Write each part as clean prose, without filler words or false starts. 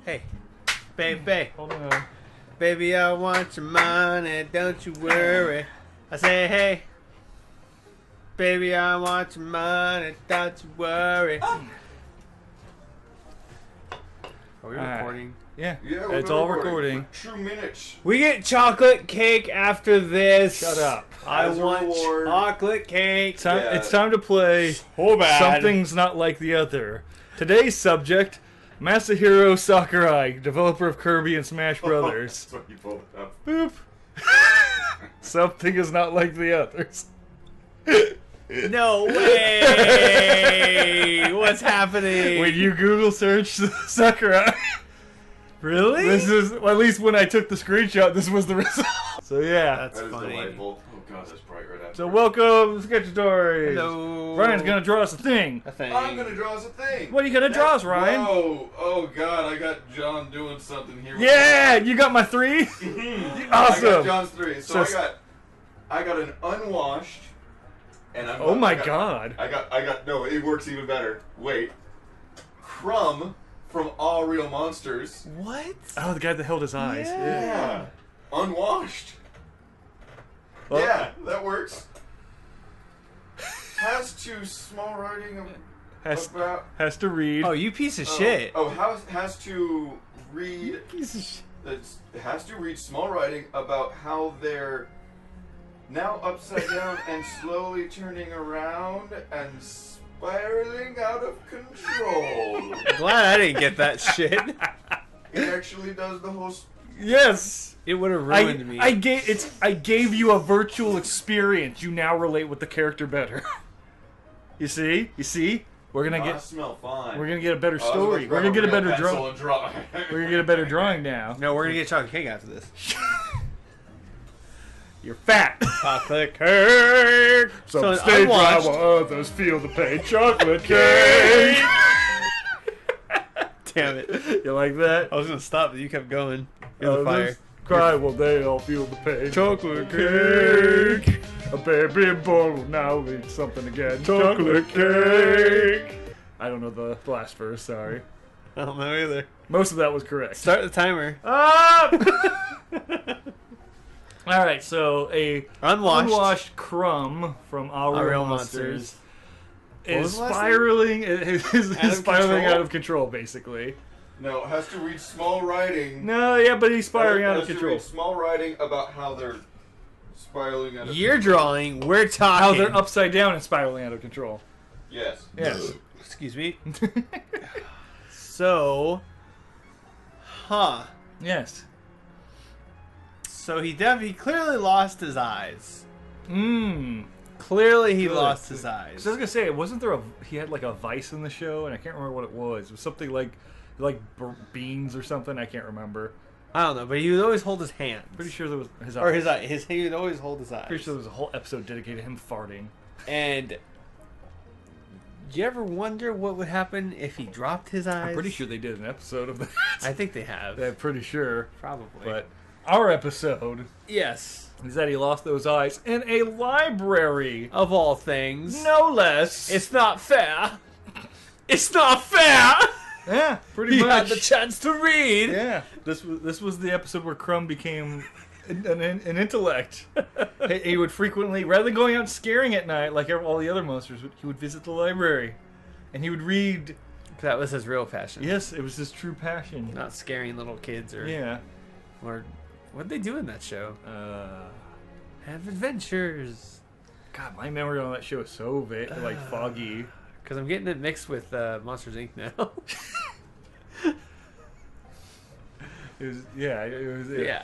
Hey, baby. Hold on. Baby, I want your money, don't you worry. I say, hey. Baby, I want your money, don't you worry. Are we recording? Yeah, Yeah, it's all recording. 2 minutes. We get chocolate cake after this. Shut up. I As a want reward. chocolate cake. It's time to play So bad. Something's Not Like the Other. Today's subject, Masahiro Sakurai, developer of Kirby and Smash Brothers. That's what you pulled it up. Boop. Something is not like the others. No way! What's happening? When you Google search Sakurai, Really? this is, well, at least when I took the screenshot, this was the result. So yeah. That's That is funny. delightful. Oh god, that's bright right after. So welcome to Sketchy Stories. Hello. Ryan's gonna draw us a thing. A thing. I'm gonna draw us a thing. What are you gonna draw us, Ryan? Whoa! Oh god, I got John doing something here. Yeah, you got my 3? I got Awesome. John's 3. So, So- I got an unwashed, and I'm. Oh my I got, god. I got. No, it works even better. Wait. Crumb from All Real Monsters. What? Oh, the guy that held his eyes. Yeah. Unwashed. Well- Yeah, that works. Has to small writing about. Has to read. Oh, you piece of shit. Oh, has to read. Piece of shit. Has to read small writing about how they're now upside down and slowly turning around and spiraling out of control. Glad I didn't get that shit. It actually does the whole. Yes. It would have ruined me. I gave you a virtual experience. You now relate with the character better. You see? We're gonna I get smell fine. we're gonna get a better I was story. gonna We're gonna get a grab better pencil drawing. and draw. We're gonna get a better drawing now. No, we're gonna get chocolate cake after this. You're fat. Chocolate cake. Some So stay dry unwashed. while others feel the pain. Chocolate cake. Damn it. You like that? I was gonna stop, but you kept going. You're the Others fire. cry while they all feel the pain. Chocolate cake. A baby boy will now eat something again. Chocolate cake. I don't know the last verse, sorry. I don't know either. Most of that was correct. Start the timer. Up! Alright, so a Unwashed. Crumb from All Our Real Real Monsters What was is the last spiraling, is Out of spiraling control? out of control, basically. No, has to read small writing. No, yeah, but he's spiraling out of Has to control. read small writing about how they're spiraling out of You're drawing. We're talking. How they're upside down and spiraling out of control. Yes. Yes. Excuse me. So, Yes. So he clearly lost his eyes. Clearly He Good. lost his I was eyes. gonna say, wasn't there he had like a vice in the show, and I can't remember what it was. It was something like beans or something. I can't remember. I don't know, but he would always hold his hands. Pretty sure there was his eyes. Or his eye. He would always hold his eyes. Pretty sure there was a whole episode dedicated to him farting. And do you ever wonder what would happen if he dropped his eyes? I'm pretty sure they did an episode of that. I think they have. I'm pretty sure. Probably. But our episode yes. is that he lost those eyes in a library. Of all things. No less. It's not fair. It's not fair. Yeah, pretty He much. had the chance to read. Yeah, this was the episode where Crumb became an intellect. he would frequently, rather than going out scaring at night like all the other monsters, he would visit the library, and he would read. That was his real passion. Yes, it was his true passion. Not scaring little kids or Yeah. or what'd they do in that show? Have adventures. God, my memory on that show is so foggy. Because I'm getting it mixed with Monsters Inc. now. It was yeah. yeah.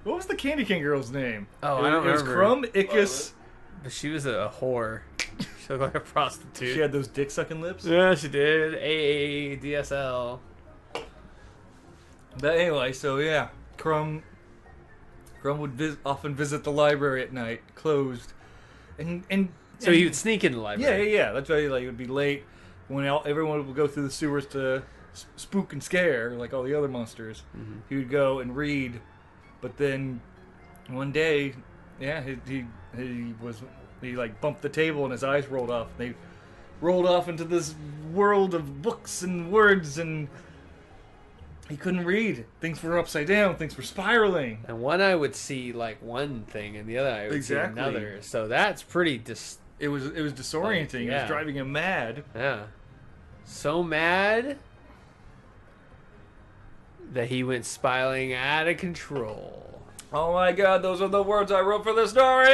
What was the Candy Cane girl's name? Oh, I don't It was remember. Crumb, Icus. But she was a whore. She looked like a prostitute. She had those dick sucking lips. Yeah, she did. AADSL. But anyway, so yeah, Crumb would often visit the library at night, closed, and So he would sneak in the library. yeah. That's why he would be late when everyone would go through the sewers to spook and scare like all the other monsters. Mm-hmm. He would go and read, but then one day, yeah, he bumped the table and his eyes rolled off. They rolled off into this world of books and words and He couldn't read. Things were upside down. Things were spiraling. And one eye would see like one thing, and the other eye would see another. So that's pretty It was disorienting. Yeah. It was driving him mad. Yeah. So mad that he went spiraling out of control. Oh my god, those are the words I wrote for the story.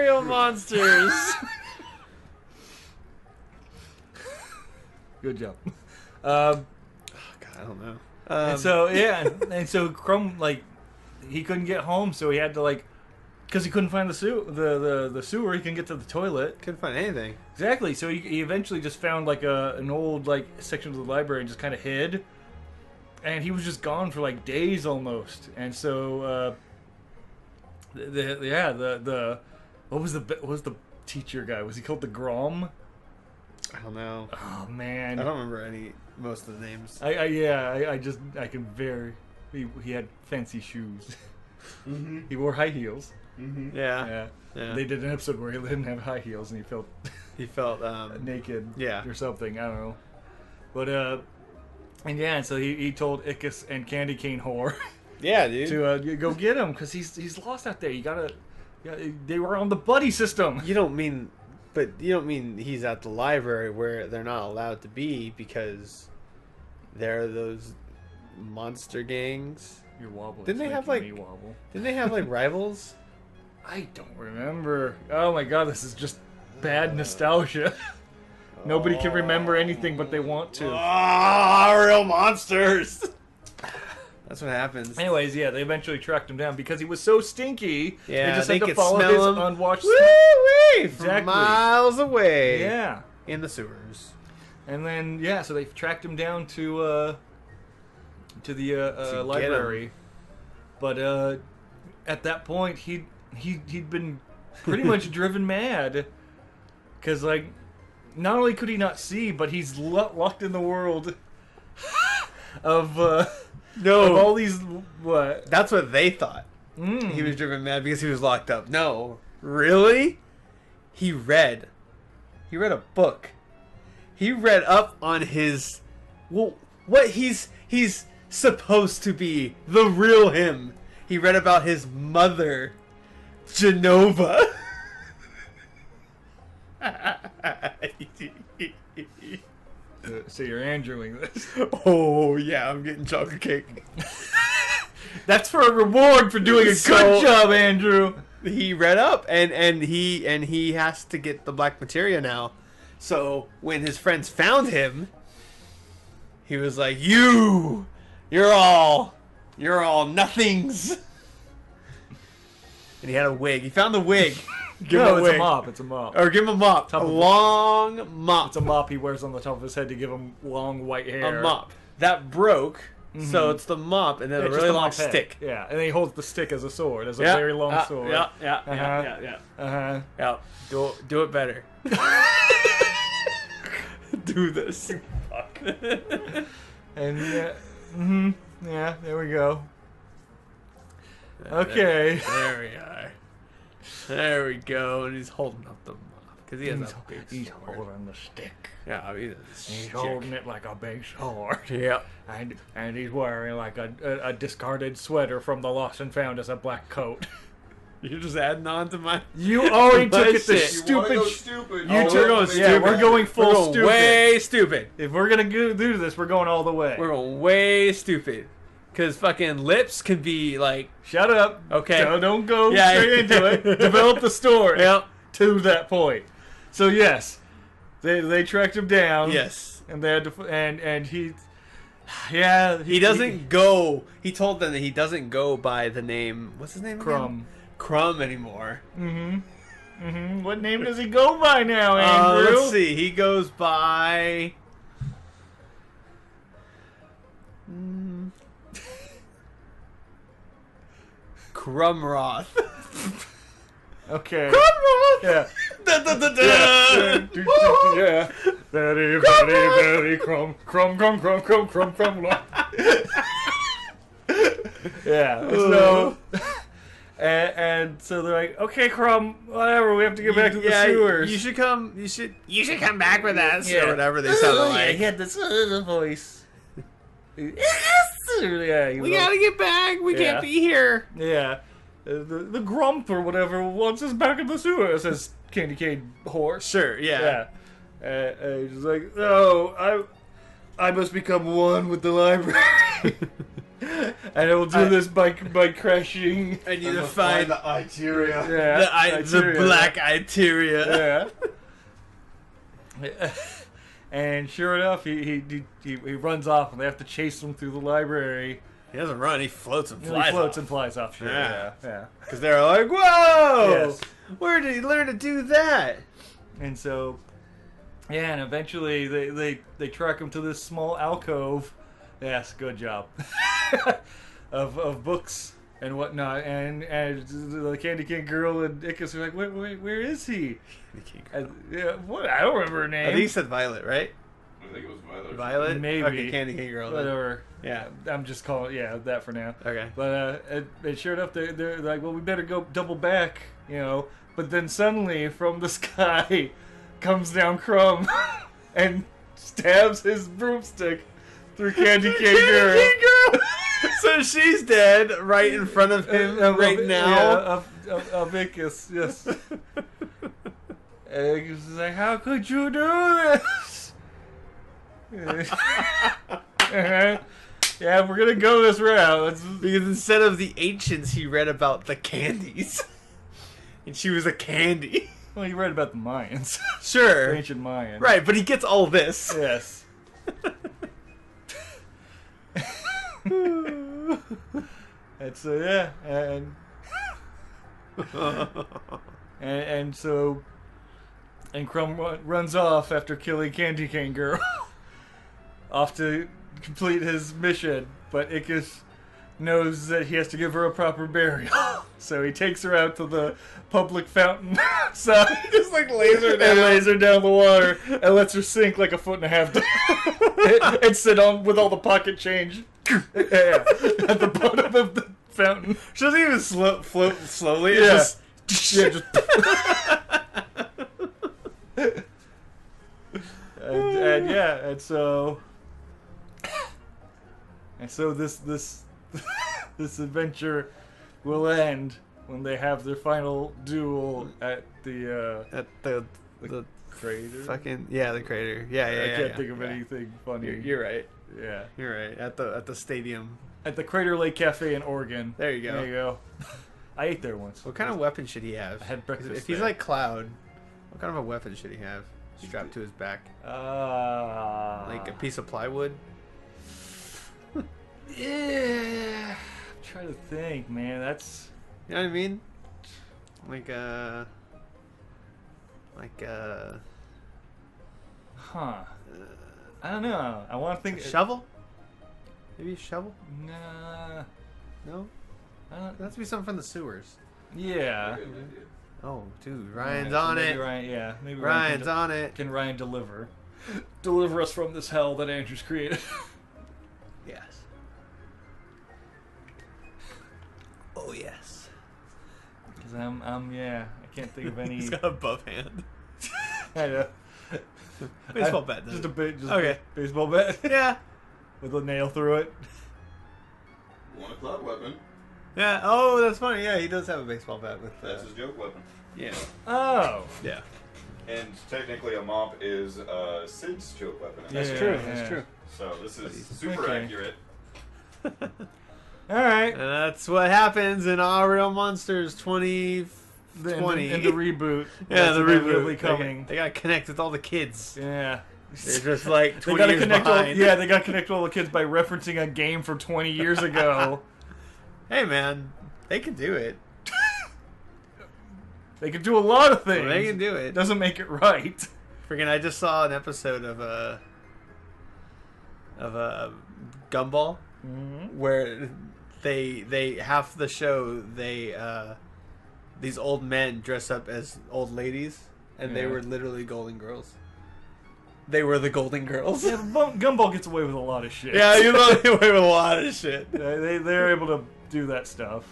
Real monsters. Good job. God, I don't know. And so Crumb, like, he couldn't get home, so he had to, like, because he couldn't find the sewer, he couldn't get to the toilet. Couldn't find anything. Exactly. So he eventually just found like an old like section of the library and just kind of hid. And he was just gone for like days almost. And so what was the teacher guy? Was he called the Grom? I don't know. Oh man, I don't remember most of the names. He had fancy shoes. Mm-hmm. He wore high heels. Mm-hmm. Yeah. They did an episode where he didn't have high heels and he felt naked. Yeah. Or something. I don't know. But and so he told Ickis and Candy Cane Whore Yeah, dude. to go get him because he's lost out there. They were on the buddy system. You don't mean he's at the library where they're not allowed to be because there are those monster gangs. You're wobbling. Didn't they have like rivals? I don't remember. Oh my god, this is just bad nostalgia. Nobody can remember anything, but they want to. Real monsters. That's what happens. Anyways, yeah, they eventually tracked him down because he was so stinky. Yeah, they just they had to could follow smell his him. unwashed. Woo-wee, Exactly. from miles away. Yeah, in the sewers. And then so they tracked him down to the library. But at that point, he'd been pretty much driven mad because like not only could he not see, but he's locked in the world of all these what? That's what they thought. He was driven mad because he was locked up. No, really? He read a book. He read up on his what he's supposed to be, the real him. He read about his mother, Genova. So you're Andrewing this. Oh yeah, I'm getting chocolate cake. That's for a reward for doing a good job, Andrew. He read up and he has to get the black materia now. So when his friends found him, he was like, You're all nothings. And he had a wig. He found the wig. Give him a wig. It's a mop. Or give him a mop. A long mop. It's a mop he wears on the top of his head to give him long white hair. A mop. That broke, so it's the mop and then a really long stick. Yeah, and then he holds the stick as a sword, as a very long sword. Yeah. Do it better. Do this. Fuck. And yeah, there we go. Okay. There we are. There we go. And he's holding up the mop because he has a big He's sword. holding the stick. Yeah, He's holding it like a big sword. Yeah. And he's wearing like a discarded sweater from the Lost and Found as a black coat. You're just adding on to my. You already took it to shit. stupid. You wanna go stupid? You took it. Yeah, we're going full stupid. Way stupid. If we're gonna do this, we're going all the way. We're going way stupid. Because fucking lips can be like. Shut up. Okay. So don't go straight into it. Develop the story. Yep. To that point. So yes, they tracked him down. Yes. And they had to. And he. Yeah. He doesn't go. He told them that he doesn't go by the name. What's his name? Crumb. Again? Crumb anymore. What name does he go by now, Andrew? Let's see. He goes by. Crumroth. Okay. Crumroth. Yeah. Da, da, da, da. Yeah. Very crumb. Yeah. So And so they're like, okay, Crumb, whatever, we have to get back to the sewers. You should come come back with us, Yeah. or whatever they sounded Yeah, like. he had this voice. Yeah, We gotta get back. We can't be here. Yeah. The grump or whatever wants us back in the sewer, says Candy Cane Horse. Sure, yeah. And he's like, no, I must become one with the library. And I will do this by crashing. I need to find find the iteria. Yeah, the black iteria. Yeah. And sure enough, he runs off, and they have to chase him through the library. He doesn't run. He floats and He flies. floats and flies off. Sure. Yeah. Yeah. Because they're like, whoa! Yes. Where did he learn to do that? And so, yeah, and eventually they track him to this small alcove. Yes, good job. of books and whatnot, and the Candy Cane girl and Ickis are like, wait, where is he? What? I don't remember her name. I think he said Violet, right? I think it was Violet. Maybe. Okay, Candy Cane girl. then. Whatever. Yeah. I'm just calling that for now. Okay. But sure enough, they're like, well, we better go double back, But then suddenly, from the sky, comes down Crumb and stabs his broomstick through Candy Cane Girl. So she's dead right in front of him right now. Yeah, of Ickis, yes. And he's like, how could you do this? Yeah, we're gonna go this route. Because instead of the ancients, he read about the candies. And she was a candy. Well, you read about the Mayans. Sure. The ancient Mayans. Right, but he gets all this. Yes. And so yeah, and so Crumb runs off after killing Candy Cane Girl, off to complete his mission. But Ickis knows that he has to give her a proper burial, so he takes her out to the public fountain side, Just like laser down. and lays her down the water, and lets her sink like a foot and a half down, and sit on with all the pocket change at the bottom of the fountain. She doesn't even float slowly. Yeah. It's just... and so this this adventure will end when they have their final duel at the crater. Fucking the crater. Yeah. I can't think of anything funny. You're right. Yeah. You're right. At the stadium. At the Crater Lake Cafe in Oregon. There you go. There you go. I ate there once. What kind of weapon should he have? I had breakfast If he's there. like Cloud, what kind of a weapon should he have strapped to his back? Like a piece of plywood? Yeah. I'm trying to think, man. That's... You know what I mean? Huh. I don't know. I want to think... Shovel? Maybe a shovel? Nah. No? I don't... That has to be something from the sewers. Yeah. Oh, dude, Ryan's So on maybe it. Ryan, yeah. Maybe Ryan's Ryan on it. can Ryan deliver us from this hell that Andrew's created. Yes. Oh yes. Because I can't think of any. He's got a buff hand. I know. Baseball bat. Just a bit. Just Okay. a baseball bat. Yeah. With a nail through it. Want a cloud weapon? Yeah. Oh, that's funny. Yeah, he does have a baseball bat with. That's his joke weapon. Yeah. Oh. Yeah. And technically, a mop is Sid's joke weapon. That's That's true, true. yeah. That's true. So this is super Okay. accurate. All right. And that's what happens in All Real Monsters 2020. In the reboot. Yeah, that's the inevitably reboot. coming. They gotta connect with all the kids. Yeah. They're just like They 20 gotta years connect behind. they gotta connect all the kids by referencing a game from 20 years ago. Hey man, they can do it. They can do a lot of things. They can do It it. doesn't make it right. Freaking! I just saw an episode of Gumball where they half the show these old men dress up as old ladies and they Yeah. were literally Golden Girls. They were the Golden Girls. Yeah, but Gumball gets away with a lot of shit. Yeah, you know they away with a lot of shit. They're able to do that stuff.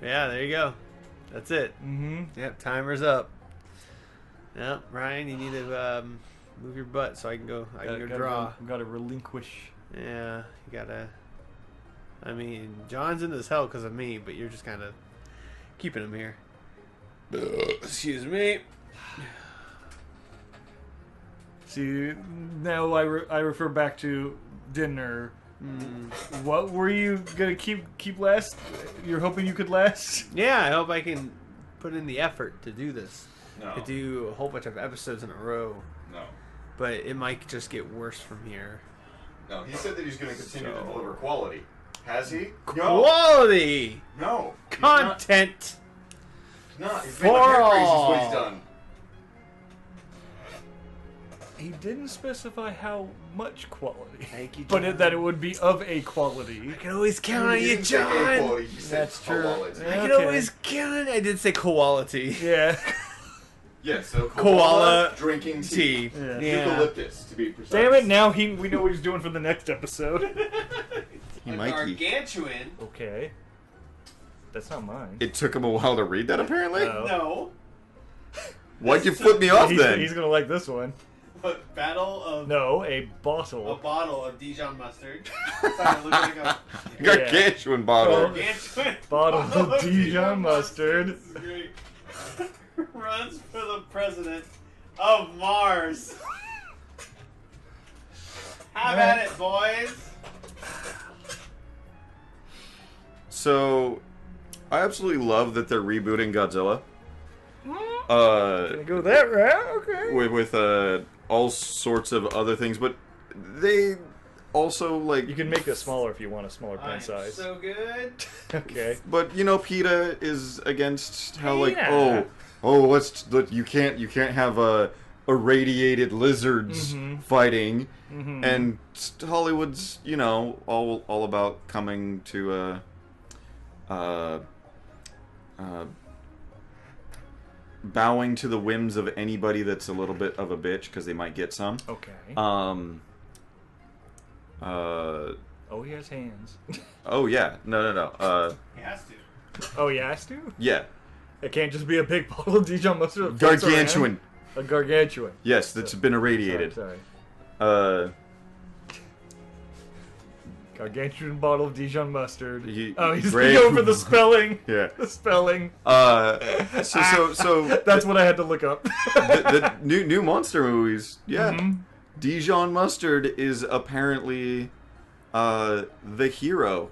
Yeah, there you go. That's it. Mm-hmm. Yep, timer's up. Yep, Ryan, you need to move your butt so I can go. I can go draw. Gotta relinquish. Yeah, you gotta. I mean, John's in this hell because of me, but you're just kind of keeping him here. Excuse me. See, now I refer back to dinner. What were you gonna keep last? You're hoping you could last? Yeah, I hope I can put in the effort to do this. No. To do a whole bunch of episodes in a row. No. But it might just get worse from here. No, he said that he's going to continue to deliver quality. Has he? Quality! No. Content! He's not. He's made my head crazy is what he's done. He didn't specify how much quality. Thank you, But John. that it would be of a quality. I can always count on He you, didn't say John! quality, he said That's true. quality. I can Okay. always count on. I did say quality. Yeah. Yeah, so Koala drinking tea. tea. Yeah. Eucalyptus, to be precise. Damn it! Now we know what he's doing for the next episode. He might be. Gargantuan. Okay. That's not mine. It took him a while to read that, apparently? No. No. Why'd you flip me off then? He's gonna like this one. But Battle of No, a a bottle. bottle of Dijon mustard. Sorry, look like a Gargantuan bottle. Gargantuan Bottle of Dijon mustard. This is great. Runs for the president of Mars. Have at it, boys. So, I absolutely love that they're rebooting Godzilla. Gonna go that route? Okay. With all sorts of other things, but they also, like... You can make it smaller if you want a smaller pen I'm size. so good. Okay. But, you know, PETA is against how, like, PETA. you can't have irradiated lizards fighting, and Hollywood's, you know, all about coming to bowing to the whims of anybody that's a little bit of a bitch because they might get some. Okay. Oh, he has hands. Oh yeah, no. He has to. Oh, he has to? Yeah, It can't just be a big bottle of Dijon mustard. that floats Gargantuan. around? A gargantuan. Yes, that's been irradiated. Sorry. Gargantuan bottle of Dijon mustard. He- He's Greg- going for the spelling. Yeah. The spelling. So That's what I had to look up. the new monster movies, yeah. Dijon mustard is apparently the hero.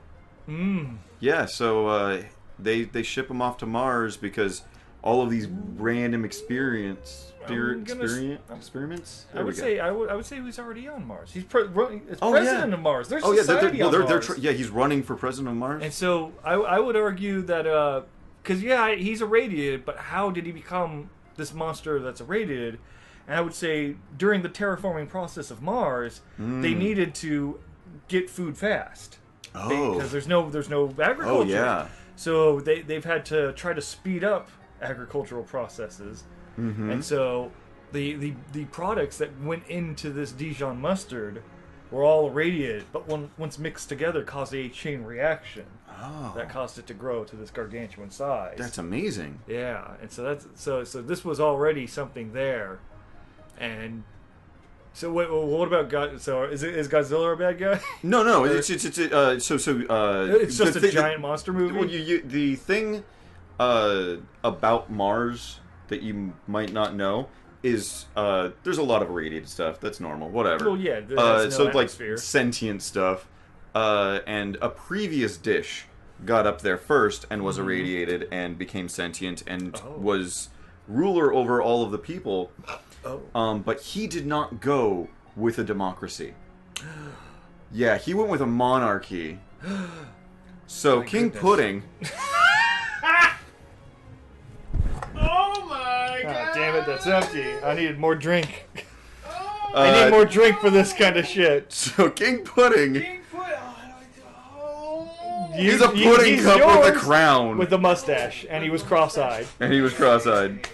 Yeah, so they ship him off to Mars because all of these random experiments. I would say he's already on Mars. He's president of Mars. There's Oh yeah, society on Mars. he's running for president of Mars. And so I would argue that because he's irradiated, but how did he become this monster that's irradiated? And I would say during the terraforming process of Mars, they needed to get food fast. Because there's no agriculture. Oh yeah. So they've had to try to speed up agricultural processes. And so the products that went into this Dijon mustard were all irradiated, but once mixed together caused a chain reaction that caused it to grow to this gargantuan size. That's amazing. Yeah, and so so this was already something there. And so what about God? So is Godzilla a bad guy? No, it's it's just a giant monster movie. Well, the thing about Mars that you might not know is there's a lot of irradiated stuff. That's normal. Whatever. Well, yeah. There's no atmosphere. Like sentient stuff. And a previous dish got up there first and was irradiated and became sentient and was ruler over all of the people. But he did not go with a democracy. Yeah, he went with a monarchy. So King Pudding. Oh my god! Damn it, that's empty. I needed more drink. I need more drink for this kind of shit. So King Pudding. King Pudding. He's a pudding cup with a crown. With a mustache, and he was cross-eyed. And he was cross-eyed.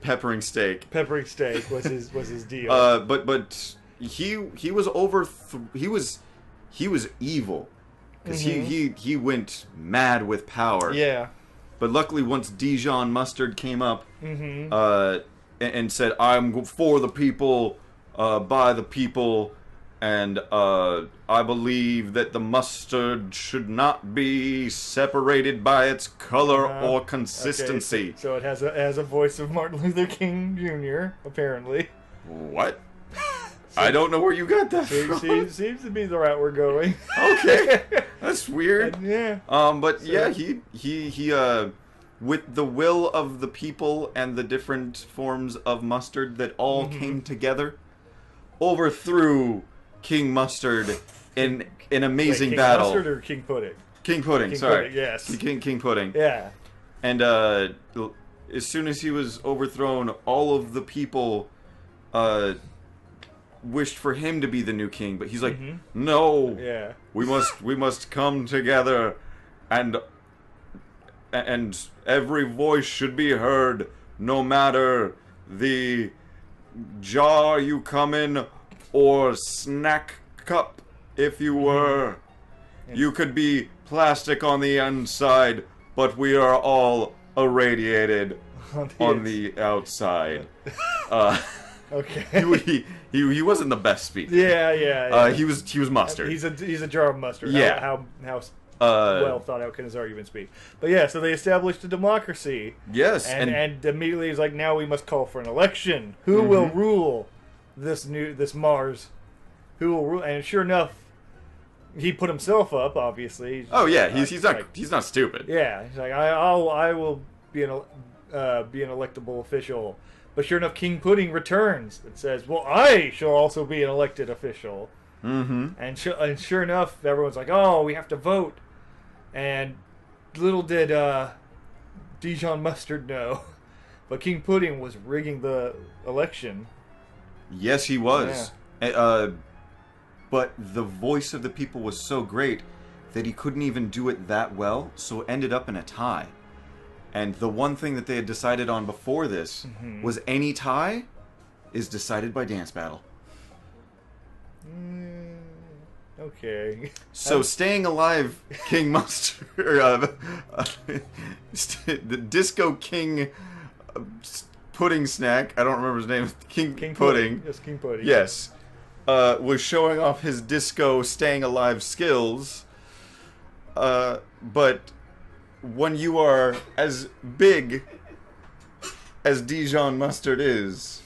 Peppering steak. Peppering steak was his deal. But he was over. He was evil. because he went mad with power. Yeah. But luckily, once Dijon Mustard came up and said, "I'm for the people, by the people, and I believe that the mustard should not be separated by its color or consistency." Okay, so it has a voice of Martin Luther King Jr. apparently. What? I don't know where you got that from. Seems to be the route we're going. Okay, that's weird. Yeah. But so, yeah, he with the will of the people and the different forms of mustard that all came together, overthrew King Mustard in an amazing King battle. Mustard or King Pudding? King Pudding. King Sorry. Pudding, yes. King Pudding. Yeah. And as soon as he was overthrown, all of the people wished for him to be the new king, but he's like, no, we must come together, and every voice should be heard, no matter the jar you come in or snack cup if you were. You could be plastic on the inside, but we are all irradiated on the outside. Okay. He wasn't the best speaker. Yeah. He was mustard. He's a jar of mustard. Yeah. How well thought out can his argument be? But yeah, so they established a democracy. Yes. And immediately he's like, now we must call for an election. Who will rule this Mars? Who will rule? And sure enough, he put himself up. Obviously. He's not stupid. Yeah. He's like, I will be an electable official. But sure enough, King Pudding returns and says, well, I shall also be an elected official. And sure enough, everyone's like, oh, we have to vote. And little did Dijon Mustard know, but King Pudding was rigging the election. Yes, he was. Yeah. But the voice of the people was so great that he couldn't even do it that well, so it ended up in a tie. And the one thing that they had decided on before this was any tie is decided by dance battle. Okay. So staying alive, King Mustard, the Disco King Pudding Snack. I don't remember his name. King Pudding. Yes, King Pudding. Yes, was showing off his disco staying alive skills. But when you are as big as Dijon Mustard is,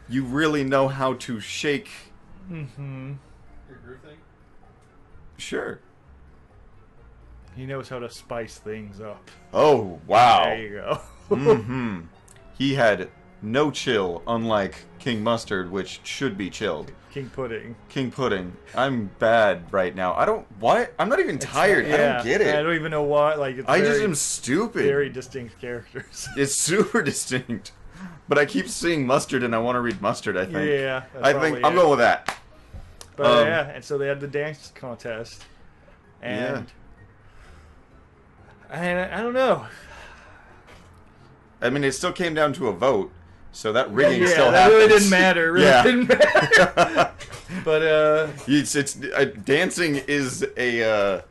you really know how to shake. Your groove thing? Sure. He knows how to spice things up. Oh, wow. There you go. He had no chill, unlike King Mustard, which should be chilled. King Pudding. King Pudding. I'm bad right now. I'm not even tired. I don't get it. I don't even know why. Like, I just am stupid. Very distinct characters. It's super distinct. But I keep seeing Mustard and I want to read Mustard, I think. Yeah. I think I'm going with that. But and so they had the dance contest. And I don't know. I mean, it still came down to a vote. So that rigging still that happens. really didn't matter. It really didn't matter. But it's dancing is a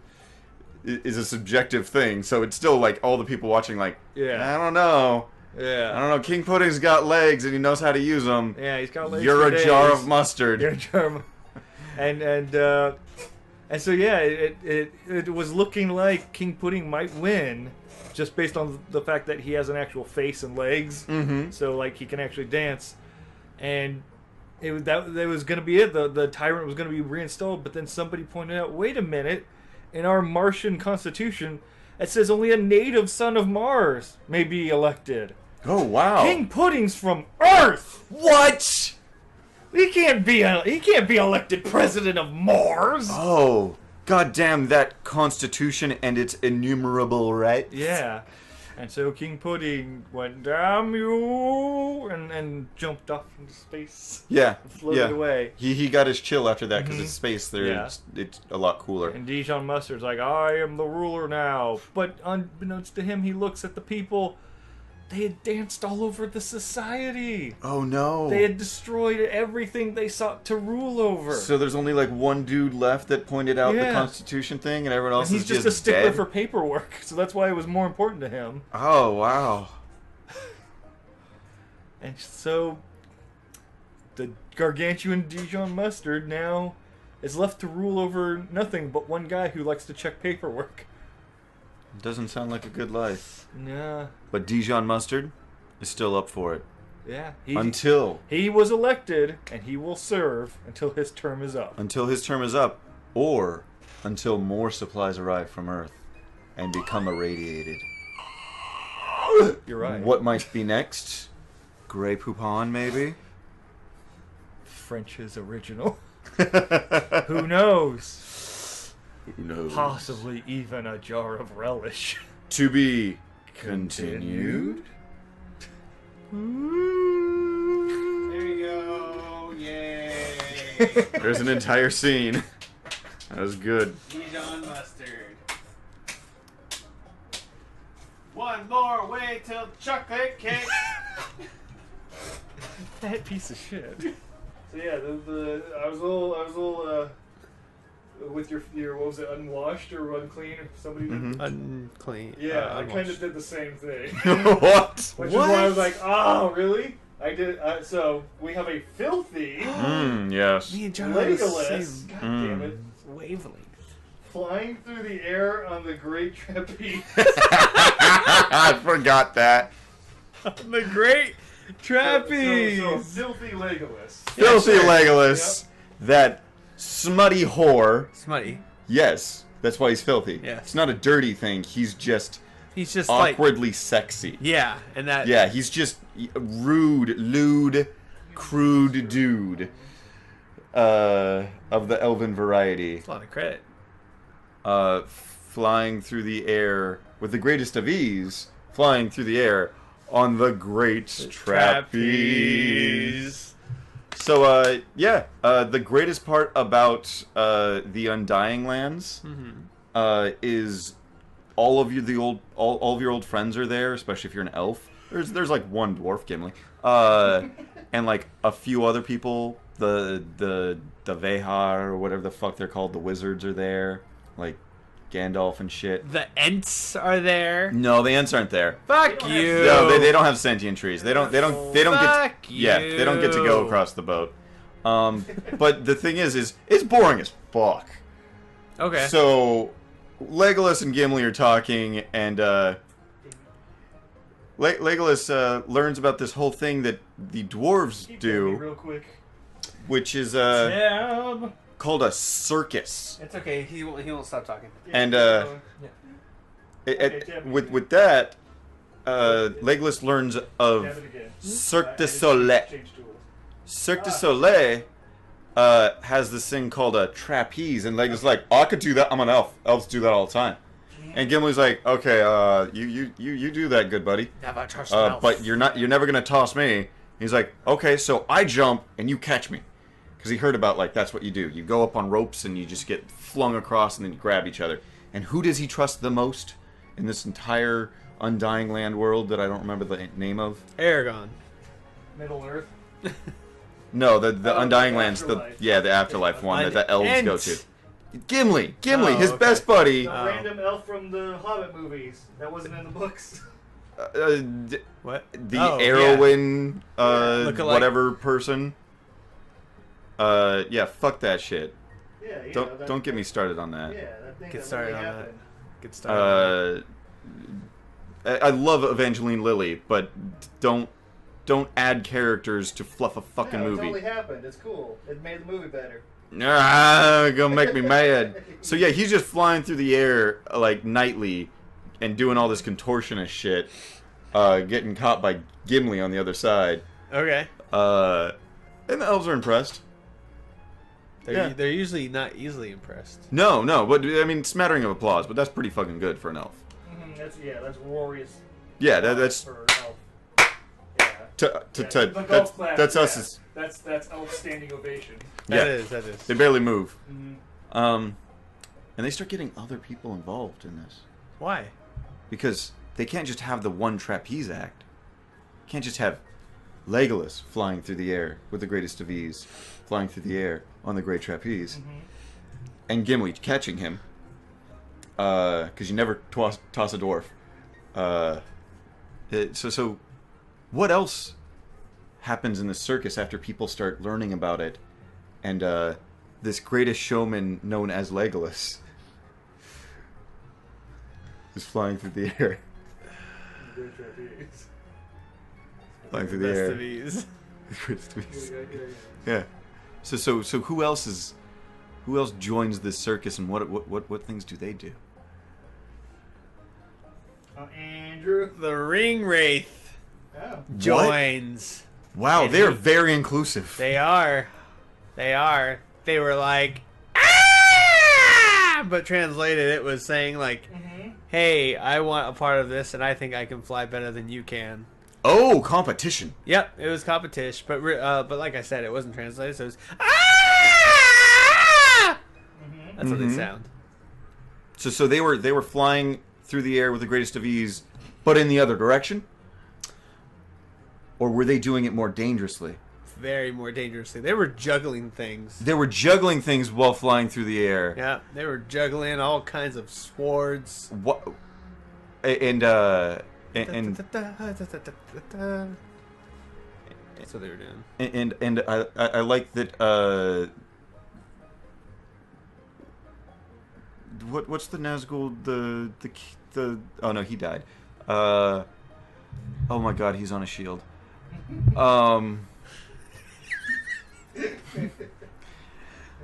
subjective thing. So it's still like all the people watching, like, I don't know. Yeah. I don't know. King Pudding's got legs and he knows how to use them. Yeah, he's got legs. You're a jar of mustard. You're a jar of and so it was looking like King Pudding might win. Just based on the fact that he has an actual face and legs, so like he can actually dance, and it was going to be it. The tyrant was going to be reinstalled, but then somebody pointed out, wait a minute, in our Martian constitution, it says only a native son of Mars may be elected. Oh wow! King Pudding's from Earth. What? He can't be elected president of Mars. Oh. God damn that constitution and its innumerable rights. Yeah. And so King Pudding went, damn you, and jumped off into space. Yeah. Floated away. He got his chill after that because it's space there. It's a lot cooler. And Dijon Mustard's like, I am the ruler now. But unbeknownst to him, he looks at the people They had danced all over the society. Oh no. They had destroyed everything they sought to rule over. So there's only like one dude left that pointed out the Constitution thing, and everyone else and he's is just a stickler dead? for paperwork, so that's why it was more important to him. Oh wow. And so the Gargantuan Dijon mustard now is left to rule over nothing but one guy who likes to check paperwork. Doesn't sound like a good life. Nah. But Dijon mustard is still up for it. Yeah. Until he was elected, and he will serve until his term is up. Until his term is up, or until more supplies arrive from Earth and become irradiated. You're right. What might be next? Grey Poupon, maybe? French's original. Who knows? Who knows? Possibly even a jar of relish. To be continued. There you go. Yay. There's an entire scene. That was good. Dijon mustard. One more way till chocolate cake. That piece of shit. So yeah, I was a little with your what was it, Unwashed or Unclean or somebody did? Mm-hmm. Unclean. Yeah, I kind of did the same thing. What? Which is why I was like, oh, really? I did. So we have a filthy Yes. Me and John are the Legolas. same God damn it! wavelength. Flying through the air on the Great Trapeze. I forgot that. The great trapeze. So filthy Legolas. Filthy sure. Legolas. That smutty whore. Smutty. Yes. That's why he's filthy. Yes. It's not a dirty thing. He's just He's just like awkwardly sexy. yeah, and that Yeah, he's just rude, lewd, crude dude. Of the elven variety. That's a lot of credit. Flying through the air with the greatest of ease, flying through the air on the great trapeze. So, the greatest part about the Undying Lands is all of your old friends are there, especially if you're an elf. There's like one dwarf, Gimli, and like a few other people. The Vehar or whatever the fuck they're called, the wizards are there, like Gandalf and shit. The Ents are there. No, the Ents aren't there. Fuck you. No, they don't have sentient trees. They don't get Fuck they don't get to go across the boat. But the thing is it's boring as fuck. Okay. So Legolas and Gimli are talking, and Legolas learns about this whole thing that the dwarves Keep do, real quick. which is Tab. called a circus. It's okay. He won't stop talking. And Okay, tab with that, Legolas learns Tab of it again. Cirque I du just Soleil. changed tools. Cirque du Soleil has this thing called a trapeze, and Legolas is like, oh, I could do that. I'm an elf. Elves do that all the time. And Gimli's like, okay, you do that, good buddy. Never trust an elf. But you're never gonna toss me. He's like, okay, so I jump and you catch me, because he heard about like that's what you do. You go up on ropes and you just get flung across and then you grab each other. And who does he trust the most in this entire Undying Land world that I don't remember the name of? Aragon. Middle Earth. No, the Undying the Lands, afterlife. the afterlife one that the elves go to. Ents. Gimli, Oh, his okay. best buddy. The random elf from the Hobbit movies. That wasn't in the books. What? The Oh, Arrowin, Lookalike. whatever person. Yeah, fuck that shit. Yeah, you Don't get me started on that. Yeah, that thing Get that started really on that. happened. Good start. I love Evangeline Lilly, but don't add characters to fluff a fucking No, it movie. totally happened. It's cool. It made the movie better. Gonna make me mad. So yeah, he's just flying through the air like nightly and doing all this contortionist shit, getting caught by Gimli on the other side. Okay. And the elves are impressed. They're usually not easily impressed. No, but I mean, smattering of applause, but that's pretty fucking good for an elf. That's glorious. Yeah, that's for elf. Yeah. that's golf clap, that's us. yeah. As, That's elf standing ovation. That Yeah. is. they barely move. Mm-hmm. And they start getting other people involved in this Why? because they can't just have the one trapeze act. can't just have Legolas flying through the air with the greatest of ease, flying through the air on the great trapeze, and Gimli catching him, because you never toss a dwarf. So what else happens in the circus after people start learning about it, and this greatest showman known as Legolas is flying through the air. Flying through the air. Greatest of ease. Yeah. So who else joins this circus, and what things do they do? Andrew. The ring wraith Oh. joins. Wow, And they're he- very inclusive. They are. They were like, ah! But translated, it was saying like, hey, I want a part of this, and I think I can fly better than you can. Oh, competition. Yep, it was competition, but like I said, it wasn't translated, so it was ah! That's what they sound. So they were flying through the air with the greatest of ease, but in the other direction? Or were they doing it more dangerously? Very more dangerously. They were juggling things. They were juggling things while flying through the air. Yeah, they were juggling all kinds of swords. What? And That's what they were doing. and I like that. What's the Nazgul? The oh no, he died. Oh my God, he's on a shield.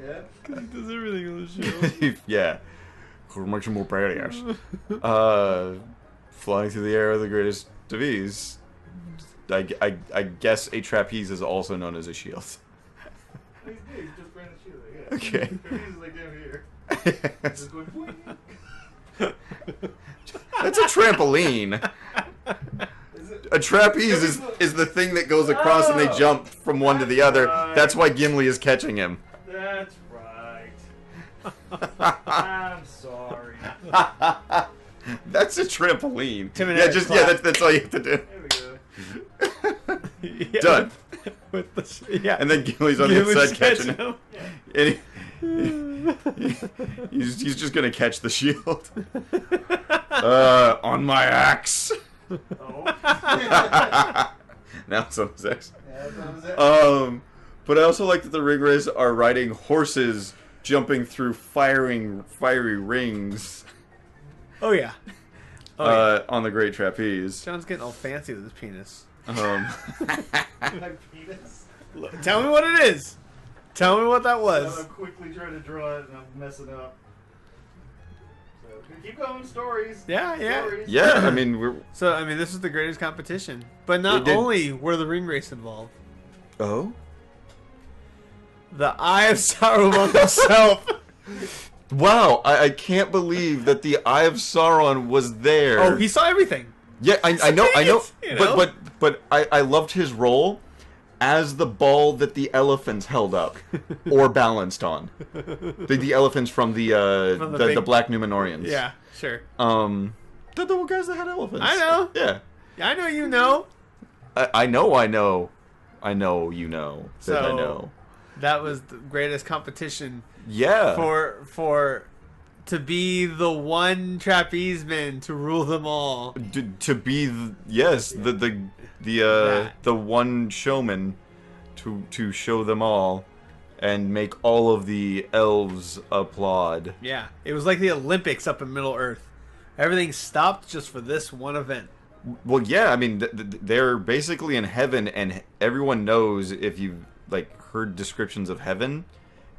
Yeah. Because he does everything on the show. Yeah. Much more badass. Flying through the air with the greatest of ease. I guess a trapeze is also known as a shield. He's just wearing a shield. Yeah. Okay. He's like down here. Just going, boing. That's a trampoline. Is it? A trapeze is the thing that goes across and they jump from one to the other. That's why Gimli is catching him. That's right. I'm sorry. That's a trampoline. Tim and Yeah, Eric just clap. that's all you have to do. There we go. Yeah, Done. With the, yeah. And then Gimli's on the Gimli's inside catching him. him. And he's just gonna catch the shield. On my axe. Oh. Now it's on his axe. Yeah, that was it. But I also like that the ring wraiths are riding horses, jumping through fiery rings. Oh yeah. Oh, On the Great Trapeze. John's getting all fancy with his penis. My penis. Tell me what it is. Tell me what that I'm was. quickly trying to draw it and I'm messing up. So keep going, stories. Yeah, yeah. Stories. Yeah, I mean So I mean, this was the greatest competition, but not It did- only were the ring race involved. oh. The Eye of Saruman himself. Wow, I can't believe that the Eye of Sauron was there. Oh, he saw everything. Yeah, I know, You know? but I loved his role as the ball that the elephants held up or balanced on. The elephants from the big- Black Numenorians. Yeah, sure. The guys that had elephants. I know. Yeah. I know you know. I know you know that I So- know. That was the greatest competition Yeah. for to be the one trapeze-man to rule them all. To be the one showman to show them all and make all of the elves applaud. Yeah, it was like the Olympics up in Middle Earth. Everything stopped just for this one event. Well, yeah, I mean they're basically in heaven, and everyone knows if you've heard descriptions of heaven,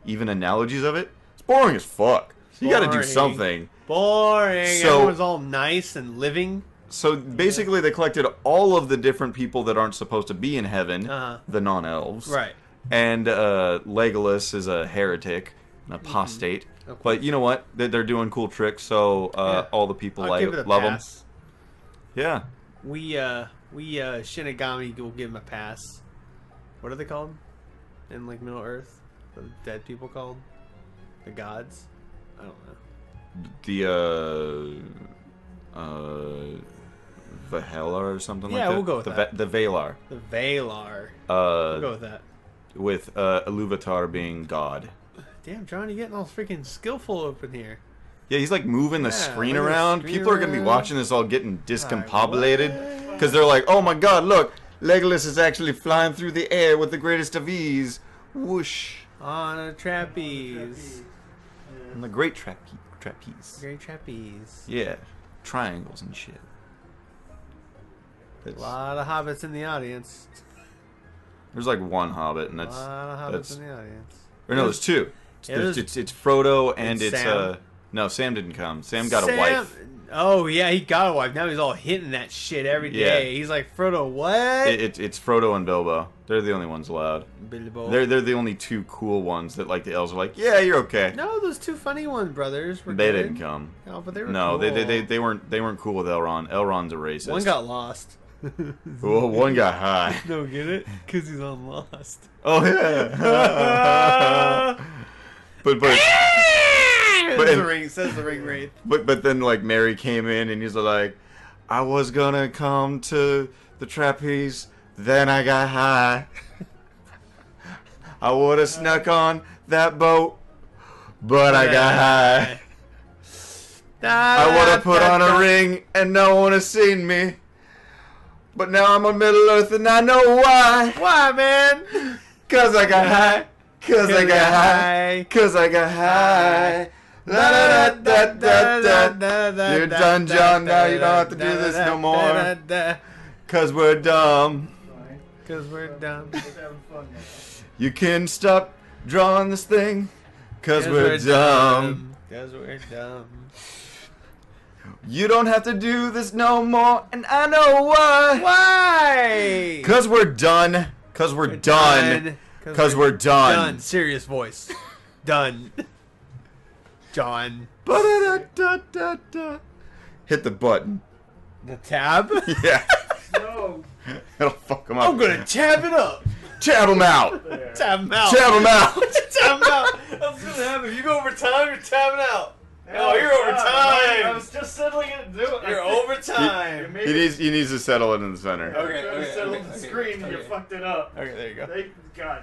even analogies of it. It's boring as fuck. You got to do Boring. something. Boring. So- Everyone's all nice and living. So basically, they collected all of the different people that aren't supposed to be in heaven, Uh-huh. the non-elves. Right. And Legolas is a heretic, an apostate. Okay. But you know what? They're doing cool tricks, so Yeah. all the people I'll give it a love them. pass. Yeah. We Shinigami will give him a pass. What are they called in Middle Earth? The dead people called the gods. I don't know. The Valar or something like Yeah, that. we'll go with that. The Valar. The Valar. We'll go with that. With Iluvatar being God. Damn, John, you're getting all freaking skillful up in here. Yeah, he's like moving the Yeah, screen moving the around. screen People are gonna be around. watching this all getting discombobulated what? because they're like, "Oh my God, look, Legolas is actually flying through the air with the greatest of ease." Whoosh! On a trapeze. On the great trapeze. Great trapeze. Yeah, triangles and shit. A lot of hobbits in the audience. There's like one hobbit, and A that's lot of hobbits in the audience. or no, there's two. Yeah, It's Frodo and it's it's Sam. no, Sam didn't come. Sam got a wife. Oh yeah, he got a wife. Now he's all hitting that shit every day. Yeah. He's like, Frodo, what? It's Frodo and Bilbo. They're the only ones allowed. Bilbo. They're the only two cool ones that like the elves are like, yeah, you're okay. No, those two funny ones, brothers. Were They good. didn't come. No, but they were No, cool. they weren't cool with Elrond. Elrond's a racist. One got lost. Well, one got high. No, get it? Because he's on Lost. Oh yeah. but Says the ring wraith. but then like Mary came in and he's like, I was gonna come to the trapeze, then I got high. I would have snuck on that boat, but I got high. I would have put on a ring and no one has seen me. But now I'm on Middle Earth and I know why. Why, man? Cause I got high. Cause I got high. Cause I got high. La da da da da da. You're done, John. Now you don't have to do this no more. Cause we're dumb. Cause we're dumb. You can stop drawing this thing. Cause we're dumb. Cause we're dumb. You don't have to do this no more, and I know why. Why? Cause we're done. Cause we're done. Cause we're done. Done. Serious voice. Done. John. Ba-da-da-da-da-da. Hit the button. The tab? Yeah. No. It'll fuck them up. I'm gonna tab it up. Tab them out. Tab him out. Tab them out. Tab him out. That's gonna happen. If you go over time, you're tabbing out. Oh, you're over I time. was just settling it. You're over time. He needs to settle it in the center. Okay, Trying to settle the screen and you okay. fucked it up. Okay, there you go. Thank God.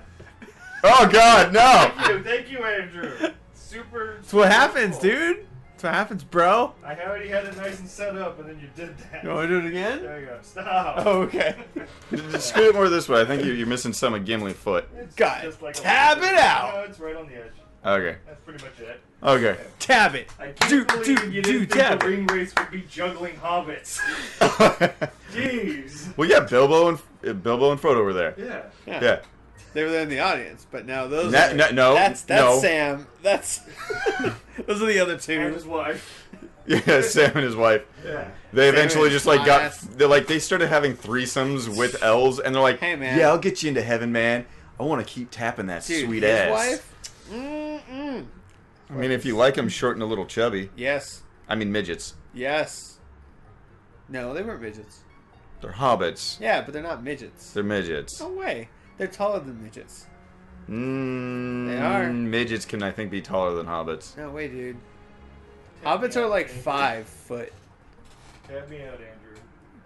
Oh God, no! Thank you, Andrew. Super. That's what happens, dude. That's what happens, bro. I already had it nice and set up, and then you did that. You want to do it again? There you go. Stop. Oh, okay. Just scoot it more this way. I think you're missing some of Gimli foot. It's God, just like tab it out. No, it's right on the edge. Okay. That's pretty much it. Okay. Tab it. I can't believe you didn't tab think the it. ring race would be juggling hobbits. Jeez. Well, yeah, Bilbo and Frodo were there. Yeah. Yeah. They were there in the audience, but now those. No, That's no. Sam. That's. Those are the other And two. his wife. Yeah, Sam and his wife. Yeah. They Sam eventually and just like got. Class. They started having threesomes with elves, and they're like, Hey, man. yeah, I'll get you into heaven, man. I want to keep tapping that Dude, sweet his ass. wife. Mm-mm. I mean, if you like them short and a little chubby. Yes. I mean, midgets. Yes. No, they weren't midgets. They're hobbits. Yeah, but they're not midgets. They're midgets. No way. They're taller than midgets. They are. Midgets can, I think, be taller than hobbits. No way, dude. Hobbits are like 5 foot. Tab me out, Andrew.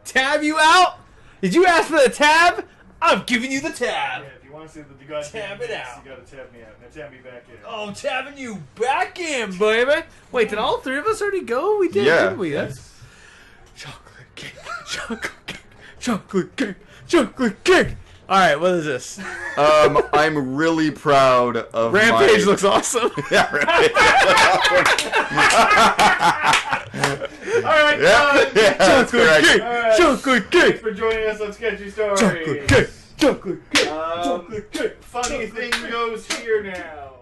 Tab you out? Did you ask for the tab? I'm giving you the tab. Yeah, if you want to see the goddamn Tab it mix, out. you gotta tab me out. Now tab me back in. Oh, I'm tabbing you back in, baby. Wait, did all 3 of us already go? We did, Yeah. didn't we? That's chocolate cake, chocolate cake, chocolate cake, chocolate cake. All right, what is this? I'm really proud of Rampage my... looks awesome. Yeah, Rampage Alright, yeah, that's Chocolate correct. cake, Alright. chocolate Thanks cake, for joining us on Sketchy Stories. chocolate cake, chocolate cake, chocolate cake. Funny thing goes here now.